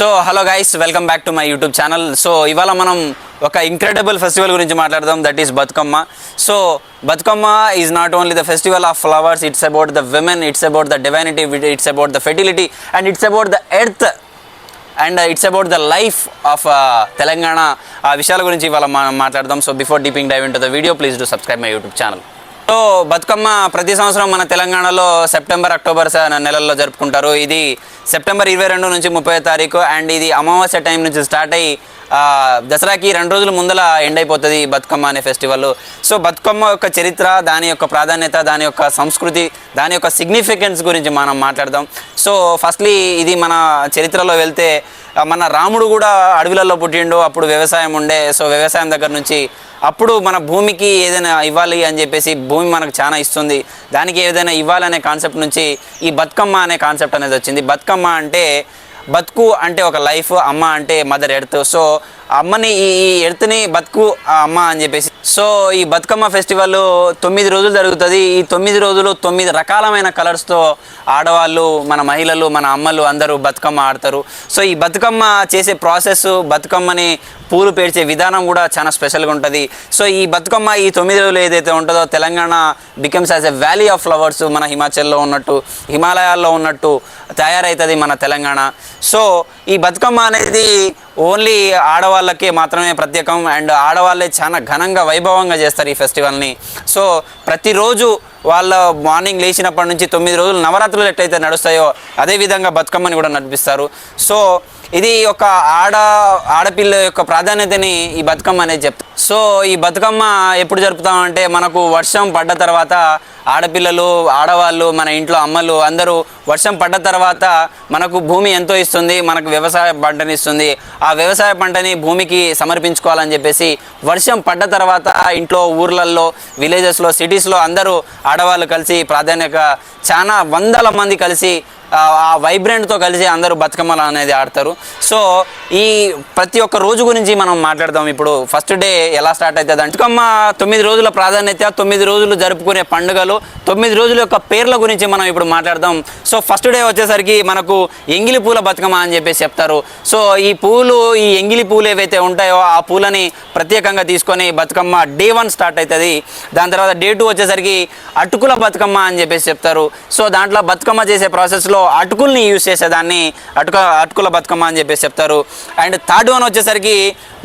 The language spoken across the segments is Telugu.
So hello guys, welcome back to my YouTube channel. So ఇవాళ మనం ఒక ఇంక్రెడిబుల్ ఫెస్టివల్ గురించి మాట్లాడదాం, that is Bathukamma. So Bathukamma is not only the festival of flowers, it's about the women, it's about the divinity, it's about the fertility and it's about the earth and it's about the life of Telangana. ఆ విషయాల గురించి ఇవాళ మనం మాట్లాడదాం. So before deeping dive into the video, please do subscribe my YouTube channel. So Bathukamma ప్రతి సంవత్సరం మన తెలంగాణలో సెప్టెంబర్ అక్టోబర్ నెలల్లో జరుపుకుంటారు. ఇది సెప్టెంబర్ 22 నుంచి 30 తారీఖు అండ్ ఇది అమావాస్య టైం నుంచి స్టార్ట్ అయ్యి దసరాకి 2 రోజుల ముందల ఎండ్ అయిపోతుంది బతుకమ్మ అనే ఫెస్టివల్. సో బతుకమ్మ యొక్క చరిత్ర, దాని యొక్క ప్రాధాన్యత, దాని యొక్క సంస్కృతి, దాని యొక్క సిగ్నిఫికెన్స్ గురించి మనం మాట్లాడదాం. సో ఫస్ట్లీ ఇది మన చరిత్రలో వెళ్తే మన రాముడు కూడా అడవిలలో పుట్టిండు, అప్పుడు వ్యవసాయం ఉండే. సో వ్యవసాయం దగ్గర నుంచి అప్పుడు మన భూమికి ఏదైనా ఇవ్వాలి అని చెప్పేసి భూమి మనకు చాలా ఇస్తుంది, దానికి ఏదైనా ఇవ్వాలనే కాన్సెప్ట్ నుంచి ఈ బతుకమ్మ అనే కాన్సెప్ట్ అనేది వచ్చింది. బతుకమ్మ అంటే బతుకు అంటే ఒక లైఫ్, అమ్మ అంటే మదర్ ఎర్త్. సో అమ్మని ఈ ఎర్త్ని బతుకు అమ్మ అని చెప్పేసి. సో ఈ బతుకమ్మ ఫెస్టివల్ 9 రోజులు జరుగుతుంది. ఈ 9 రోజులు 9 రకాలమైన కలర్స్తో ఆడవాళ్ళు, మన మహిళలు, మన అమ్మలు అందరూ బతుకమ్మ ఆడతారు. సో ఈ బతుకమ్మ చేసే ప్రాసెస్, బతుకమ్మని పూలు పేర్చే విధానం కూడా చాలా స్పెషల్గా ఉంటుంది. సో ఈ బతుకమ్మ ఈ 9 రోజులు ఏదైతే ఉంటుందో Telangana becomes as a valley of flowers. మన హిమాచల్లో ఉన్నట్టు, హిమాలయాల్లో ఉన్నట్టు తయారవుతుంది మన తెలంగాణ. సో ఈ బతుకమ్మ అనేది ఓన్లీ ఆడవాళ్ళకే మాత్రమే ప్రత్యేకం అండ్ ఆడవాళ్ళే చాలా ఘనంగా వైభవంగా చేస్తారు ఈ ఫెస్టివల్ని. సో ప్రతిరోజు వాళ్ళ మార్నింగ్ లేచినప్పటి నుంచి 9 రోజులు నవరాత్రులు ఎట్లయితే నడుస్తాయో అదేవిధంగా బతుకమ్మని కూడా నడిపిస్తారు. సో ఇది ఒక ఆడపిల్ల యొక్క ప్రాధాన్యతని ఈ బతుకమ్మ అనేది చెప్తారు. సో ఈ బతుకమ్మ ఎప్పుడు జరుపుతామంటే మనకు వర్షం పడ్డ తర్వాత ఆడపిల్లలు, ఆడవాళ్ళు, మన ఇంట్లో అమ్మలు అందరూ వర్షం పడ్డ తర్వాత మనకు భూమి ఎంతో ఇస్తుంది, మనకు వ్యవసాయ పంటని ఇస్తుంది. ఆ వ్యవసాయ పంటని భూమికి సమర్పించుకోవాలని చెప్పేసి వర్షం పడ్డ తర్వాత ఇంట్లో, ఊర్లల్లో, విలేజెస్లో, సిటీస్లో అందరూ ఆడవాళ్ళు కలిసి ప్రాధాన్యత చాలా వందల మంది కలిసి ఆ వైబ్రెంట్తో కలిసి అందరూ బతుకమ్మలు అనేది ఆడతారు. సో ఈ ప్రతి ఒక్క రోజు గురించి మనం మాట్లాడదాం. ఇప్పుడు ఫస్ట్ డే ఎలా స్టార్ట్ అవుతుంది అంటే బతుకమ్మ 9 రోజుల ప్రాధాన్యత, 9 రోజులు జరుపుకునే పండుగలు, 9 రోజుల యొక్క పేర్ల గురించి మనం ఇప్పుడు మాట్లాడదాం. సో ఫస్ట్ డే వచ్చేసరికి మనకు ఎంగిలి పూల బతుకమ్మ అని చెప్పేసి చెప్తారు. సో ఈ పూలు, ఈ ఎంగిలి పూలు ఏవైతే ఉంటాయో ఆ పూలని ప్రత్యేకంగా తీసుకొని బతుకమ్మ డే 1 స్టార్ట్ అవుతుంది. దాని తర్వాత డే 2 వచ్చేసరికి అటుకుల బతుకమ్మ అని చెప్పేసి చెప్తారు. సో దాంట్లో బతుకమ్మ చేసే ప్రాసెస్లో అటుకుల్ని యూజ్ చేసేదాన్ని అటుకుల బతుకమ్మ అని చెప్పేసి చెప్తారు. అండ్ థర్డ్ వన్ వచ్చేసరికి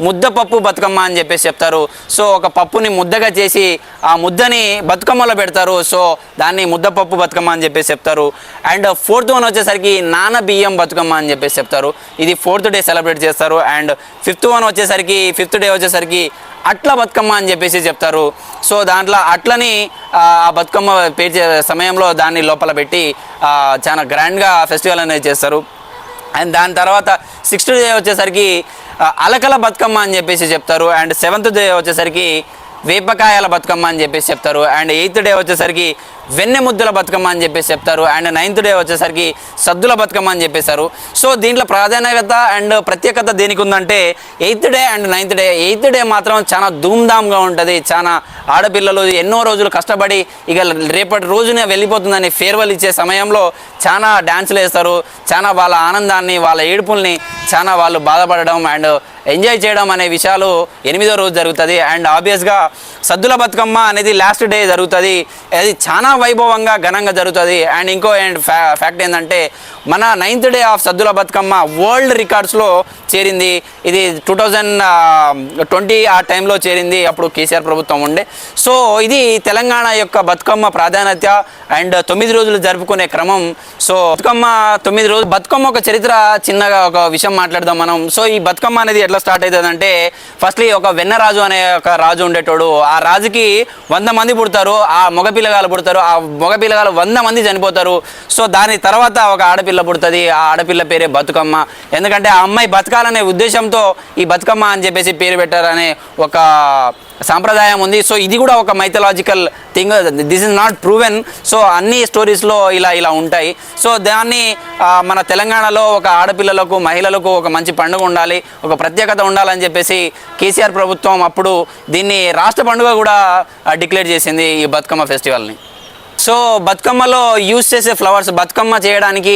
ముద్దపప్పు బతుకమ్మ అని చెప్పేసి చెప్తారు. సో ఒక పప్పుని ముద్దగా చేసి ఆ ముద్దని బతుకమ్మలో పెడతారు. సో దాన్ని ముద్దపప్పు బతుకమ్మ అని చెప్పేసి చెప్తారు. అండ్ ఫోర్త్ వన్ వచ్చేసరికి నాన బియ్యం బతుకమ్మ అని చెప్పేసి చెప్తారు. ఇది 4th డే సెలబ్రేట్ చేస్తారు. అండ్ ఫిఫ్త్ డే వచ్చేసరికి అట్ల బతుకమ్మ అని చెప్పేసి చెప్తారు. సో దాంట్లో అట్లని ఆ బతుకమ్మ పేర్చే సమయంలో దాన్ని లోపల పెట్టి చాలా గ్రాండ్గా ఫెస్టివల్ అనేది చేస్తారు. అండ్ దాని తర్వాత 6th డే వచ్చేసరికి అలకల బతుకమ్మ అని చెప్పేసి చెప్తారు. అండ్ 7th డే వచ్చేసరికి వేపకాయల బతుకమ్మ అని చెప్పేసి చెప్తారు. అండ్ 8th డే వచ్చేసరికి వెన్నె ముద్దుల బతుకమ్మ అని చెప్పేసి చెప్తారు. అండ్ 9th డే వచ్చేసరికి సద్దుల బతుకమ్మ అని చెప్పేశారు. సో దీంట్లో ప్రాధాన్యత అండ్ ప్రత్యేకత దేనికి ఉందంటే 8th day and 9th day. 8th day మాత్రం చాలా ధూమ్ధామ్గా ఉంటుంది. చాలా ఆడపిల్లలు ఎన్నో రోజులు కష్టపడి ఇక రేపటి రోజునే వెళ్ళిపోతుందని ఫేర్వెల్ ఇచ్చే సమయంలో చాలా డ్యాన్సులు వేస్తారు. చాలా వాళ్ళ ఆనందాన్ని, వాళ్ళ ఏడుపుల్ని చాలా వాళ్ళు బాధపడడం అండ్ ఎంజాయ్ చేయడం అనే విషయాలు 8వ రోజు జరుగుతుంది. అండ్ ఆబ్వియస్గా సద్దుల బతుకమ్మ అనేది లాస్ట్ డే జరుగుతుంది. అది చాలా వైభవంగా ఘనంగా జరుగుతుంది. అండ్ ఇంకో ఫ్యాక్ట్ ఏంటంటే మన 9th day of Saddula Bathukamma world రికార్డ్స్లో చేరింది. ఇది 2020 ఆ టైంలో చేరింది, అప్పుడు కేసీఆర్ ప్రభుత్వం ఉండే. సో ఇది తెలంగాణ యొక్క బతుకమ్మ ప్రాధాన్యత అండ్ 9 రోజులు జరుపుకునే క్రమం. సో బతుకమ్మ 9 రోజులు బతుకమ్మ ఒక చరిత్ర, చిన్నగా ఒక విషయం మాట్లాడదాం మనం. సో ఈ బతుకమ్మ అనేది ఎట్లా స్టార్ట్ అవుతుంది అంటే ఫస్ట్లీ ఒక వెన్నరాజు అనే ఒక రాజు ఉండేటోడు. ఆ రాజుకి 100 మంది పుడతారు, ఆ మగపిల్లగాలు పుడతారు. ఆ మగపిల్లగాలు 100 మంది చనిపోతారు. సో దాని తర్వాత ఒక ఆడపిల్ల పుడుతుంది. ఆ ఆడపిల్ల పేరే బతుకమ్మ. ఎందుకంటే ఆ అమ్మాయి బతకాలనే ఉద్దేశంతో ఈ బతుకమ్మ అని చెప్పేసి పేరు పెట్టారనే ఒక సాంప్రదాయం ఉంది. సో ఇది కూడా ఒక mythological thing, this is not proven. So అన్ని స్టోరీస్లో ఇలా ఉంటాయి. సో దాన్ని మన తెలంగాణలో ఒక ఆడపిల్లలకు, మహిళలకు ఒక మంచి పండుగ ఉండాలి, ఒక ప్రత్యేకత ఉండాలని చెప్పేసి కేసీఆర్ ప్రభుత్వం అప్పుడు దీన్ని రాష్ట్ర పండుగ కూడా డిక్లేర్ చేసింది ఈ బతుకమ్మ ఫెస్టివల్ని. సో బతుకమ్మలో యూజ్ చేసే ఫ్లవర్స్, బతుకమ్మ చేయడానికి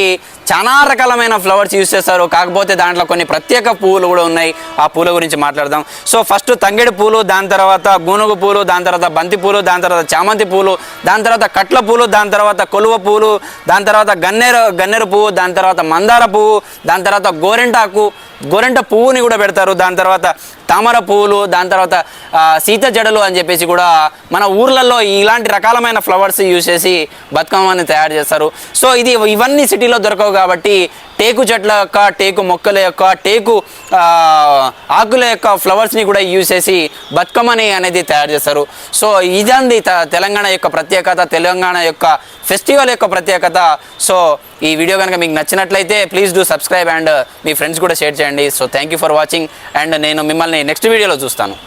చాలా రకాలమైన ఫ్లవర్స్ యూస్ చేస్తారు. కాకపోతే దాంట్లో కొన్ని ప్రత్యేక పువ్వులు కూడా ఉన్నాయి. ఆ పూల గురించి మాట్లాడదాం. సో ఫస్ట్ తంగేడు పూలు, దాని తర్వాత గూనుగు పూలు, దాని తర్వాత బంతి పూలు, దాని తర్వాత చామంతి పూలు, దాని తర్వాత కట్ల పూలు, దాని తర్వాత కొలువ పూలు, దాని తర్వాత గన్నేరు పువ్వు, దాని తర్వాత మందార పువ్వు, దాని తర్వాత గోరెంట పువ్వుని కూడా పెడతారు. దాని తర్వాత తామర పువ్వులు, దాని తర్వాత సీత జడలు అని చెప్పేసి కూడా మన ఊర్లలో ఇలాంటి రకాలమైన ఫ్లవర్స్ యూజ్ చేసి బతుకమ్మని తయారు చేస్తారు. సో ఇవన్నీ సిటీలో దొరకవు కాబట్టి టేకు చెట్ల యొక్క, టేకు మొక్కల యొక్క, టేకు ఆకుల యొక్క ఫ్లవర్స్ని కూడా యూజ్ చేసి బతుకమ్మని అనేది తయారు చేస్తారు. సో ఇదండి తెలంగాణ యొక్క ప్రత్యేకత, తెలంగాణ యొక్క ఫెస్టివల్ యొక్క ప్రత్యేకత. సో ఈ వీడియో కనుక మీకు నచ్చినట్లయితే please do subscribe and me friends కూడా షేర్ చేయండి. So thank you for watching and నేను మిమ్మల్ని నెక్స్ట్ వీడియోలో చూస్తాను.